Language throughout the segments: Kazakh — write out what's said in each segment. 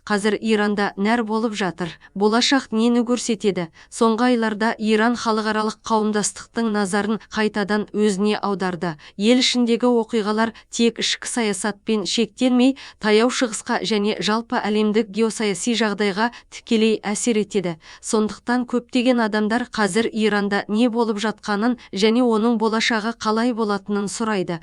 Қазір Иранда нәр болып жатыр. Болашақ нені көрсетеді? Соңғы айларда Иран халықаралық қауымдастықтың назарын қайтадан өзіне аударды. Ел ішіндегі оқиғалар тек ішкі саясатпен шектелмей, таяу шығысқа және жалпы әлемдік геосаяси жағдайға тікелей әсер етеді. Сондықтан көптеген адамдар қазір Иранда не болып жатқанын және оның болашағы қалай болатынын сұрайды.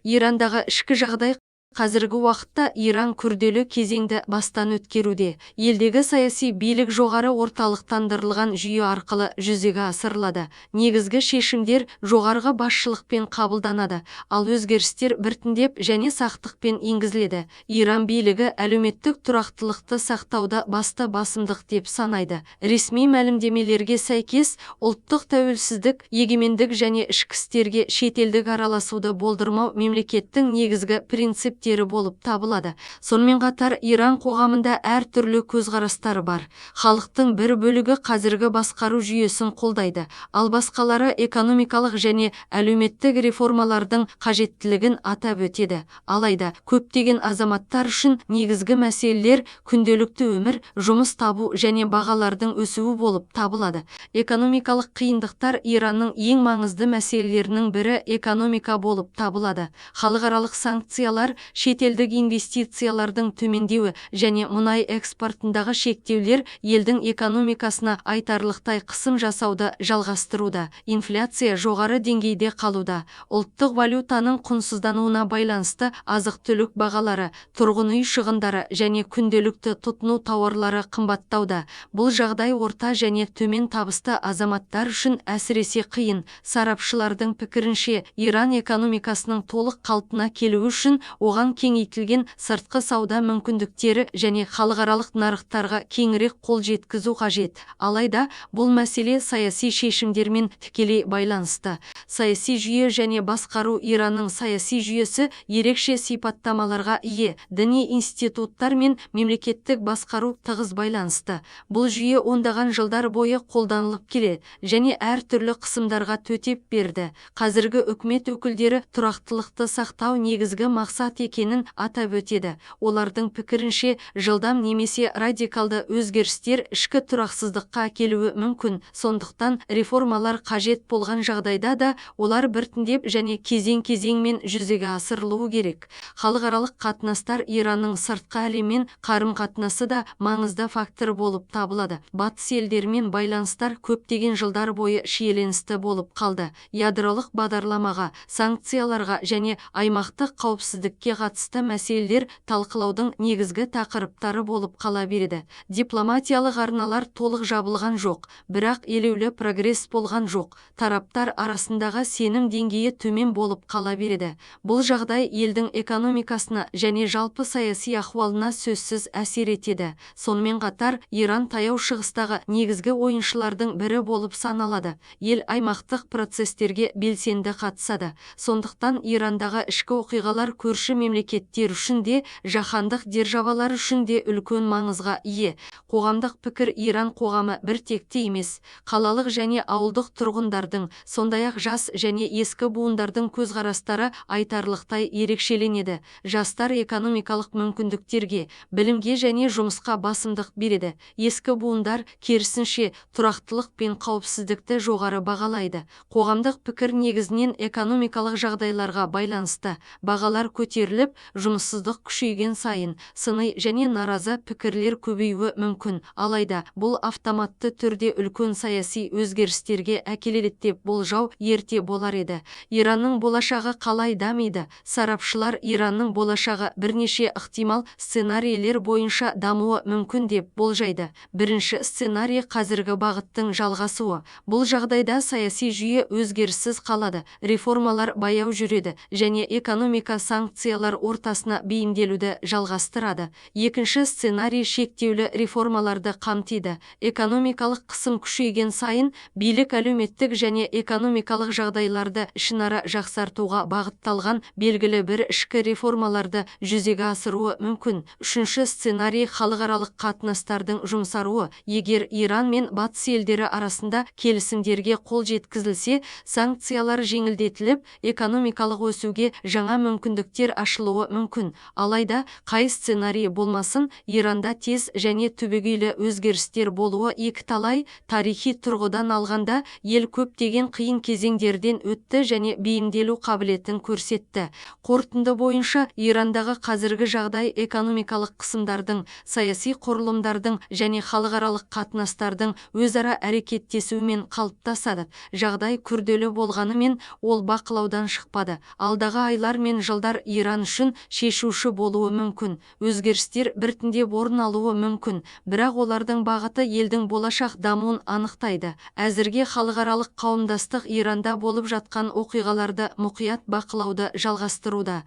Ирандағы ішкі жағдай. Қазіргі уақытта Иран күрделі кезеңді бастан өткеруде. Елдегі саяси билік жоғары орталықтандырылған жүйе арқылы жүзеге асырылады. Негізгі шешімдер жоғарғы басшылықпен қабылданады, ал өзгерістер біртіндеп және сақтықпен енгізіледі. Иран билігі әлеуметтік тұрақтылықты сақтауды басты басымдық деп санайды. Ресми мәлімдемелерге сәйкес, ұлттық тәуелсіздік, егемендік және ішкі істерге шетелдік араласуды болдырмау мемлекеттің негізгі принцип болып табылады. Сонымен қатар Иран қоғамында әртүрлі көзқарастар бар. Халықтың бір бөлігі қазіргі басқару жүйесін қолдайды, ал басқалары экономикалық және әлеуметтік реформалардың қажеттілігін атап өтеді. Алайда көптеген азаматтар үшін негізгі мәселелер күнделікті өмір, жұмыс табу және бағалардың өсуі болып табылады. Экономикалық қиындықтар Иранның ең маңызды мәселелерінің бірі экономика болып табылады. Халықаралық санкциялар, шетелдік инвестициялардың төмендеуі және мұнай экспортындағы шектеулер елдің экономикасына айтарлықтай қысым жасауды жалғастыруда. Инфляция жоғары деңгейде қалуда. Ұлттық валютаның құнсыздануына байланысты азық-түлік бағалары, тұрғын үй шығындары және күнделікті тұтыну тауарлары қымбаттауда. Бұл жағдай орта және төмен табысты азаматтар үшін әсіресе қиын. Сарапшылардың пікірінше, Иран экономикасының толық қалпына келуі үшін оған кеңейтілген сыртқы сауда мүмкіндіктері және халықаралық нарықтарға кеңірек қол жеткізу қажет. Алайда бұл мәселе саяси шешімдермен тікелей байланысты. Саяси жүйе және басқару. Иранның саяси жүйесі ерекше сипаттамаларға ие. Діни институттар мен мемлекеттік басқару тығыз байланысты. Бұл жүйе ондаған жылдар бойы қолданылып келеді және әртүрлі қысымдарға төтеп берді. Қазіргі үкімет өкілдері тұрақтылықты сақтау негізгі мақсат екенін атап өтеді. Олардың пікірінше, жылдам немесе радикалды өзгерістер ішкі тұрақсыздыққа әкелуі мүмкін. Сондықтан реформалар қажет болған жағдайда да олар біртіндеп және кезең-кезеңмен жүзеге асырылуы керек. Халықаралық қатынастар. Иранның сыртқы әлеммен қарым-қатынасы да маңызды фактор болып табылады. Батыс елдерімен байланыстар көптеген жылдар бойы шиеленісті болып қалды. Ядролық бағдарламаға, санкцияларға және аймақтық қауіпсіздікке қатысты мәселелер талқылаудың негізгі тақырыптары болып қала береді. Дипломатиялық арналар толық жабылған жоқ, бірақ елеулі прогресс болған жоқ. Тараптар арасындағы сенім деңгейі төмен болып қала береді. Бұл жағдай елдің экономикасына және жалпы саяси ахуалына сөзсіз әсер етеді. Сонымен қатар, Иран таяу шығыстағы негізгі ойыншылардың бірі болып саналады. Ел аймақтық процестерге белсенді қатысады. Сондықтан Ирандағы ішкі оқиғалар көрші мемлекеттер үшін де, жаһандық державалар үшін де үлкен маңызға ие. Қоғамдық пікір. Иран қоғамы бір текті емес. Қалалық және ауылдық тұрғындардың, сондай-ақ жас және ескі буындардың көзқарастары айтарлықтай ерекшеленеді. Жастар экономикалық мүмкіндіктерге, білімге және жұмысқа басымдық береді. Ескі буындар, керісінше, тұрақтылық пен қауіпсіздікті жоғары бағалайды. Қоғамдық пікір негізінен экономикалық жағдайларға байланысты. Бағалар көтеріліп, жұмыссыздық күшейген сайын сыни және наразы пікірлер көбеюі мүмкін. Алайда бұл автоматты түрде үлкен саяси өзгерістерге әкеледі деп болжау ерте болар еді. Иранның болашағы қалай дамиды? Сарапшылар Иранның болашағы бірнеше ықтимал сценарийлер бойынша дамуы мүмкін деп болжайды. Бірінші сценарий қазіргі бағыттың жалғасуы. Бұл жағдайда саяси жүйе өзгеріссіз қалады, реформалар баяу жүреді және экономика санкциялар ортасына бейімделуді жалғастырады. Екінші сценарий шектеулі реформаларды қамтиды. Экономикалық қысым күшейген сайын билік әлеуметтік және экономикалық жағдайларды ішінара жақсартуға бағытталған белгілі бір ішкі реформаларды жүзеге асыруы мүмкін. Үшінші сценарий халықаралық қатынастардың жұмсаруы. Егер Иран мен батыс елдері арасында келісімдерге қол жеткізілсе, санкциялар жеңілдетіліп, экономикалық өсуге жаңа мүмкіндіктер ашылады. ашылуы мүмкін. Алайда қай сценарий болмасын, Иранда тез және түбегейлі өзгерістер болуы екіталай. Тарихи тұрғыдан алғанда ел көптеген қиын кезеңдерден өтті және бейімделу қабілетін көрсетті. Қорытынды бойынша, Ирандағы қазіргі жағдай экономикалық қысымдардың, саяси құрылымдардың және халықаралық қатынастардың өзара әрекеттесуімен қалыптасады. Жағдай күрделі болғанымен, ол бақылаудан шықпады. Алдағы айлар мен жылдар Иран үшін шешуші болуы мүмкін. Өзгерістер біртіндеп орын алуы мүмкін, бірақ олардың бағыты елдің болашақ дамуын анықтайды. Әзірге халықаралық қауымдастық Иранда болып жатқан оқиғаларды мұқият бақылауды жалғастыруда.